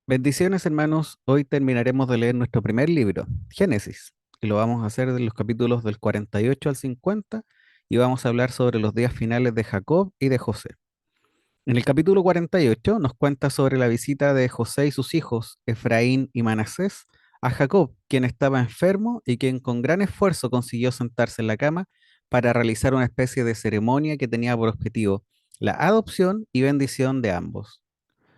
Bendiciones, hermanos. Hoy terminaremos de leer nuestro primer libro, Génesis, y lo vamos a hacer de los capítulos del 48 al 50 y vamos a hablar sobre los días finales de Jacob y de José. En el capítulo 48 nos cuenta sobre la visita de José y sus hijos, Efraín y Manasés, a Jacob, quien estaba enfermo y quien con gran esfuerzo consiguió sentarse en la cama para realizar una especie de ceremonia que tenía por objetivo la adopción y bendición de ambos.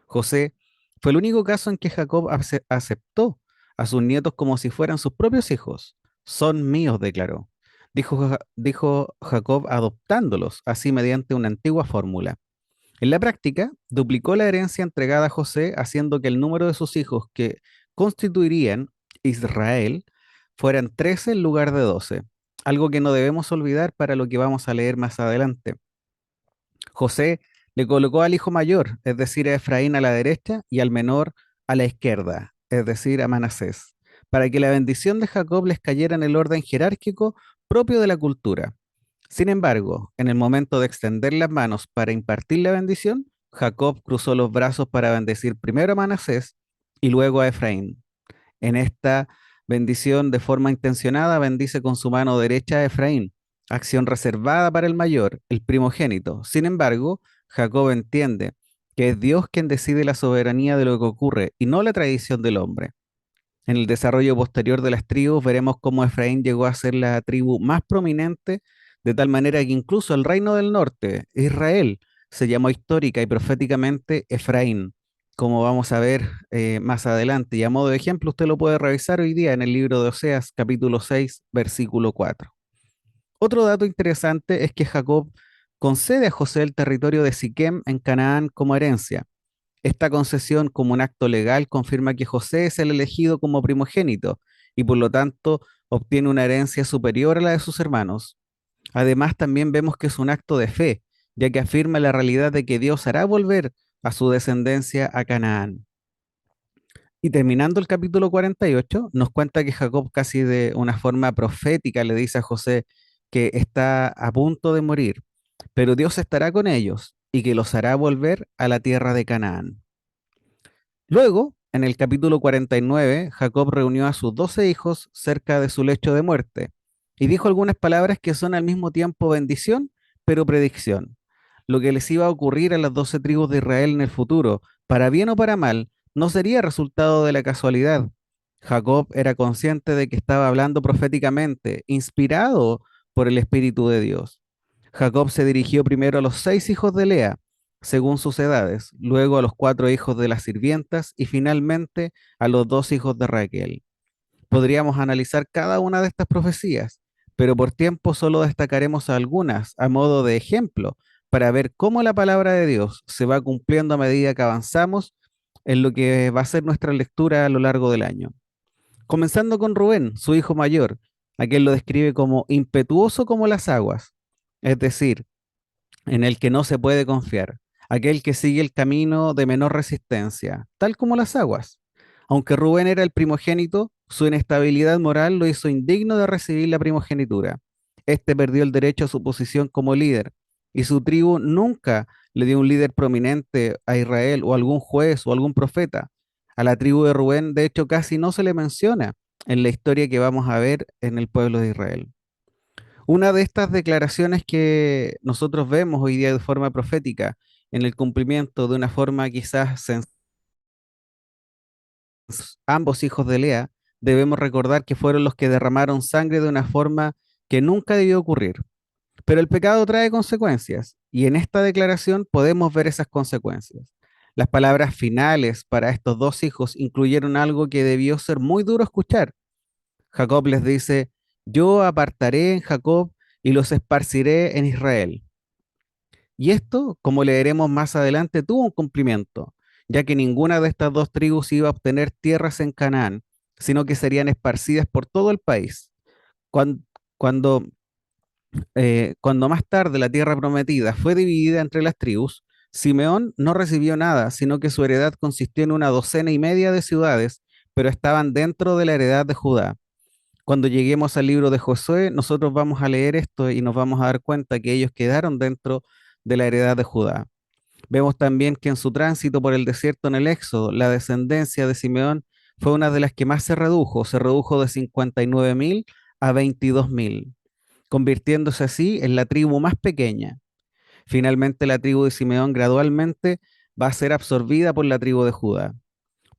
José fue el único caso en que Jacob aceptó a sus nietos como si fueran sus propios hijos. Son míos, declaró. Dijo Jacob adoptándolos, así mediante una antigua fórmula. En la práctica, duplicó la herencia entregada a José, haciendo que el número de sus hijos que constituirían Israel fueran 13 en lugar de 12, algo que no debemos olvidar para lo que vamos a leer más adelante. José le colocó al hijo mayor, es decir, a Efraín a la derecha, y al menor a la izquierda, es decir, a Manasés, para que la bendición de Jacob les cayera en el orden jerárquico propio de la cultura. Sin embargo, en el momento de extender las manos para impartir la bendición, Jacob cruzó los brazos para bendecir primero a Manasés y luego a Efraín. En esta bendición de forma intencionada bendice con su mano derecha a Efraín, acción reservada para el mayor, el primogénito. Sin embargo, Jacob entiende que es Dios quien decide la soberanía de lo que ocurre y no la tradición del hombre. En el desarrollo posterior de las tribus veremos cómo Efraín llegó a ser la tribu más prominente, de tal manera que incluso el reino del norte, Israel, se llamó histórica y proféticamente Efraín, como vamos a ver más adelante. Y a modo de ejemplo, usted lo puede revisar hoy día en el libro de Oseas, capítulo 6, versículo 4. Otro dato interesante es que Jacob concede a José el territorio de Siquem en Canaán como herencia. Esta concesión como un acto legal confirma que José es el elegido como primogénito y por lo tanto obtiene una herencia superior a la de sus hermanos. Además, también vemos que es un acto de fe, ya que afirma la realidad de que Dios hará volver a su descendencia a Canaán. Y terminando el capítulo 48, nos cuenta que Jacob casi de una forma profética le dice a José que está a punto de morir, pero Dios estará con ellos y que los hará volver a la tierra de Canaán. Luego, en el capítulo 49, Jacob reunió a sus 12 hijos cerca de su lecho de muerte y dijo algunas palabras que son al mismo tiempo bendición, pero predicción. Lo que les iba a ocurrir a las 12 tribus de Israel en el futuro, para bien o para mal, no sería resultado de la casualidad. Jacob era consciente de que estaba hablando proféticamente, inspirado por el Espíritu de Dios. Jacob se dirigió primero a los 6 hijos de Lea, según sus edades, luego a los 4 hijos de las sirvientas y finalmente a los 2 hijos de Raquel. Podríamos analizar cada una de estas profecías, pero por tiempo solo destacaremos algunas a modo de ejemplo para ver cómo la palabra de Dios se va cumpliendo a medida que avanzamos en lo que va a ser nuestra lectura a lo largo del año. Comenzando con Rubén, su hijo mayor, a quien lo describe como impetuoso como las aguas, es decir, en el que no se puede confiar, aquel que sigue el camino de menor resistencia, tal como las aguas. Aunque Rubén era el primogénito, su inestabilidad moral lo hizo indigno de recibir la primogenitura. Este perdió el derecho a su posición como líder, y su tribu nunca le dio un líder prominente a Israel o algún juez o algún profeta. A la tribu de Rubén, de hecho, casi no se le menciona en la historia que vamos a ver en el pueblo de Israel. Una de estas declaraciones que nosotros vemos hoy día de forma profética, en el cumplimiento de una forma quizás ambos hijos de Lea, debemos recordar que fueron los que derramaron sangre de una forma que nunca debió ocurrir. Pero el pecado trae consecuencias, y en esta declaración podemos ver esas consecuencias. Las palabras finales para estos 2 hijos incluyeron algo que debió ser muy duro escuchar. Jacob les dice, yo apartaré en Jacob y los esparciré en Israel. Y esto, como leeremos más adelante, tuvo un cumplimiento, ya que ninguna de estas 2 tribus iba a obtener tierras en Canaán, sino que serían esparcidas por todo el país. Cuando, cuando, cuando más tarde la tierra prometida fue dividida entre las tribus, Simeón no recibió nada, sino que su heredad consistió en una docena y media de ciudades, pero estaban dentro de la heredad de Judá. Cuando lleguemos al libro de Josué, nosotros vamos a leer esto y nos vamos a dar cuenta que ellos quedaron dentro de la heredad de Judá. Vemos también que en su tránsito por el desierto en el Éxodo, la descendencia de Simeón fue una de las que más se redujo de 59.000 a 22.000, convirtiéndose así en la tribu más pequeña. Finalmente, la tribu de Simeón gradualmente va a ser absorbida por la tribu de Judá.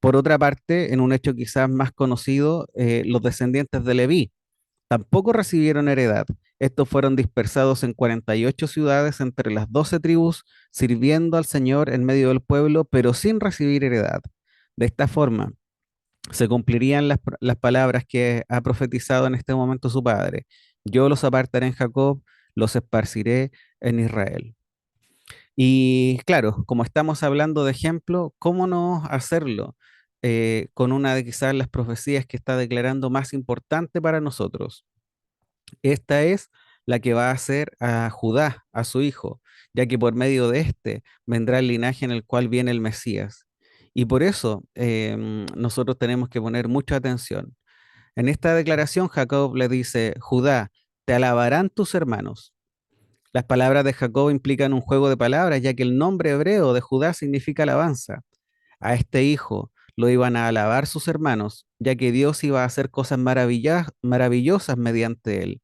Por otra parte, en un hecho quizás más conocido, los descendientes de Leví tampoco recibieron heredad. Estos fueron dispersados en 48 ciudades entre las 12 tribus, sirviendo al Señor en medio del pueblo, pero sin recibir heredad. De esta forma, se cumplirían las palabras que ha profetizado en este momento su padre. Yo los apartaré en Jacob, los esparciré en Israel. Y claro, como estamos hablando de ejemplo, ¿cómo no hacerlo con una de quizás las profecías que está declarando más importante para nosotros? Esta es la que va a hacer a Judá, a su hijo, ya que por medio de este vendrá el linaje en el cual viene el Mesías. Y por eso nosotros tenemos que poner mucha atención. En esta declaración, Jacob le dice, Judá, te alabarán tus hermanos. Las palabras de Jacob implican un juego de palabras, ya que el nombre hebreo de Judá significa alabanza. A este hijo lo iban a alabar sus hermanos, ya que Dios iba a hacer cosas maravillosas mediante él.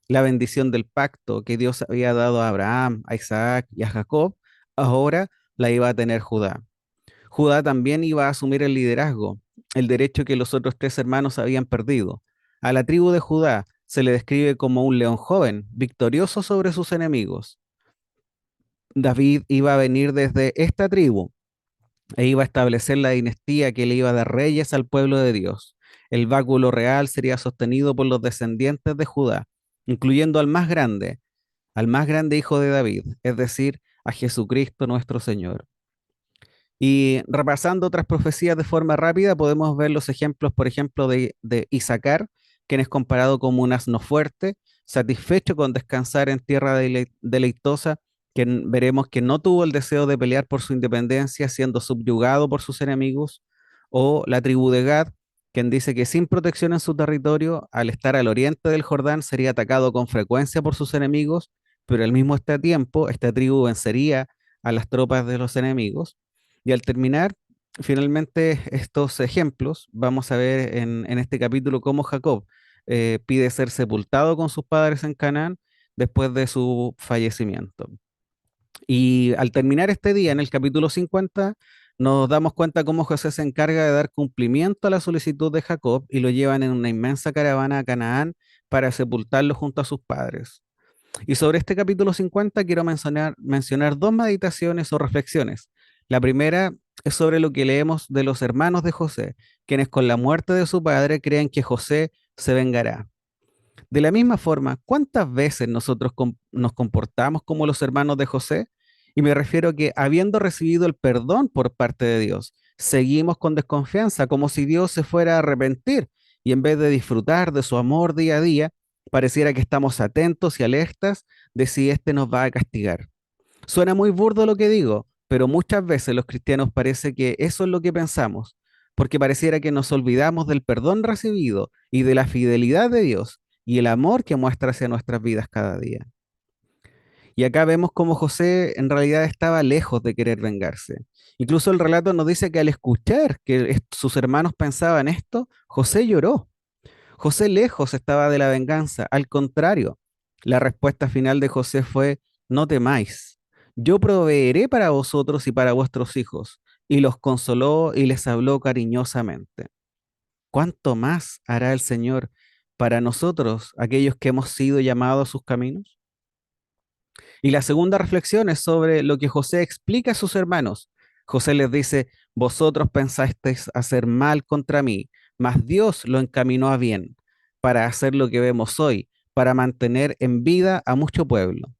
La bendición del pacto que Dios había dado a Abraham, a Isaac y a Jacob, ahora la iba a tener Judá. Judá también iba a asumir el liderazgo, el derecho que los otros tres hermanos habían perdido. A la tribu de Judá se le describe como un león joven, victorioso sobre sus enemigos. David iba a venir desde esta tribu e iba a establecer la dinastía que le iba a dar reyes al pueblo de Dios. El báculo real sería sostenido por los descendientes de Judá, incluyendo al más grande hijo de David, es decir, a Jesucristo nuestro Señor. Y repasando otras profecías de forma rápida, podemos ver los ejemplos, por ejemplo, de Isaacar, quien es comparado como un asno fuerte, satisfecho con descansar en tierra deleitosa, quien veremos que no tuvo el deseo de pelear por su independencia, siendo subyugado por sus enemigos, o la tribu de Gad, quien dice que sin protección en su territorio, al estar al oriente del Jordán, sería atacado con frecuencia por sus enemigos, pero al mismo tiempo, esta tribu vencería a las tropas de los enemigos. Y al terminar, finalmente, estos ejemplos, vamos a ver en este capítulo cómo Jacob pide ser sepultado con sus padres en Canaán después de su fallecimiento. Y al terminar este día, en el capítulo 50, nos damos cuenta cómo José se encarga de dar cumplimiento a la solicitud de Jacob y lo llevan en una inmensa caravana a Canaán para sepultarlo junto a sus padres. Y sobre este capítulo 50 quiero mencionar dos meditaciones o reflexiones. La primera es sobre lo que leemos de los hermanos de José, quienes con la muerte de su padre creen que José se vengará. De la misma forma, ¿cuántas veces nosotros nos comportamos como los hermanos de José? Y me refiero a que habiendo recibido el perdón por parte de Dios, seguimos con desconfianza, como si Dios se fuera a arrepentir y en vez de disfrutar de su amor día a día, pareciera que estamos atentos y alertas de si éste nos va a castigar. Suena muy burdo lo que digo, pero muchas veces los cristianos parece que eso es lo que pensamos, porque pareciera que nos olvidamos del perdón recibido y de la fidelidad de Dios y el amor que muestra hacia nuestras vidas cada día. Y acá vemos cómo José en realidad estaba lejos de querer vengarse. Incluso el relato nos dice que al escuchar que sus hermanos pensaban esto, José lloró. José lejos estaba de la venganza, al contrario, la respuesta final de José fue, no temáis, yo proveeré para vosotros y para vuestros hijos, y los consoló y les habló cariñosamente. ¿Cuánto más hará el Señor para nosotros, aquellos que hemos sido llamados a sus caminos? Y la segunda reflexión es sobre lo que José explica a sus hermanos. José les dice, vosotros pensasteis hacer mal contra mí, mas Dios lo encaminó a bien, para hacer lo que vemos hoy, para mantener en vida a mucho pueblo.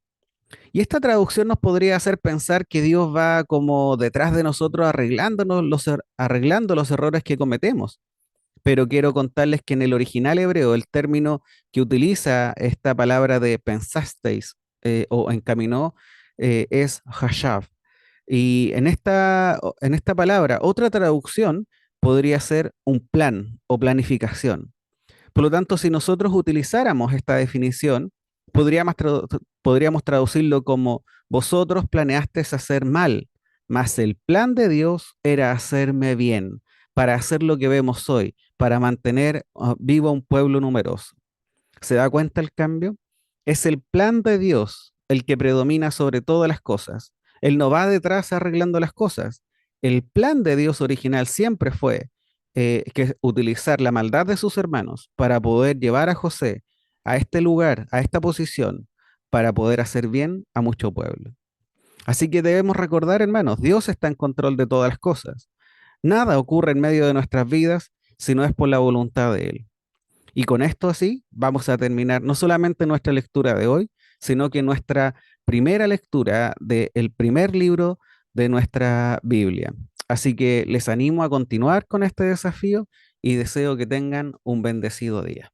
Y esta traducción nos podría hacer pensar que Dios va como detrás de nosotros arreglando los errores que cometemos. Pero quiero contarles que en el original hebreo el término que utiliza esta palabra de pensasteis o encaminó es hashav. Y en esta palabra, otra traducción podría ser un plan o planificación. Por lo tanto, si nosotros utilizáramos esta definición, podríamos traducirlo como vosotros planeasteis hacer mal, Mas el plan de Dios era hacerme bien, para hacer lo que vemos hoy, para mantener vivo a un pueblo numeroso. ¿Se da cuenta el cambio? Es el plan de Dios el que predomina sobre todas las cosas. Él no va detrás arreglando las cosas. El plan de Dios original siempre fue que utilizar la maldad de sus hermanos para poder llevar a José a este lugar, a esta posición, para poder hacer bien a mucho pueblo. Así que debemos recordar, hermanos, Dios está en control de todas las cosas. Nada ocurre en medio de nuestras vidas si no es por la voluntad de Él. Y con esto así vamos a terminar no solamente nuestra lectura de hoy, sino que nuestra primera lectura del primer libro de nuestra Biblia. Así que les animo a continuar con este desafío y deseo que tengan un bendecido día.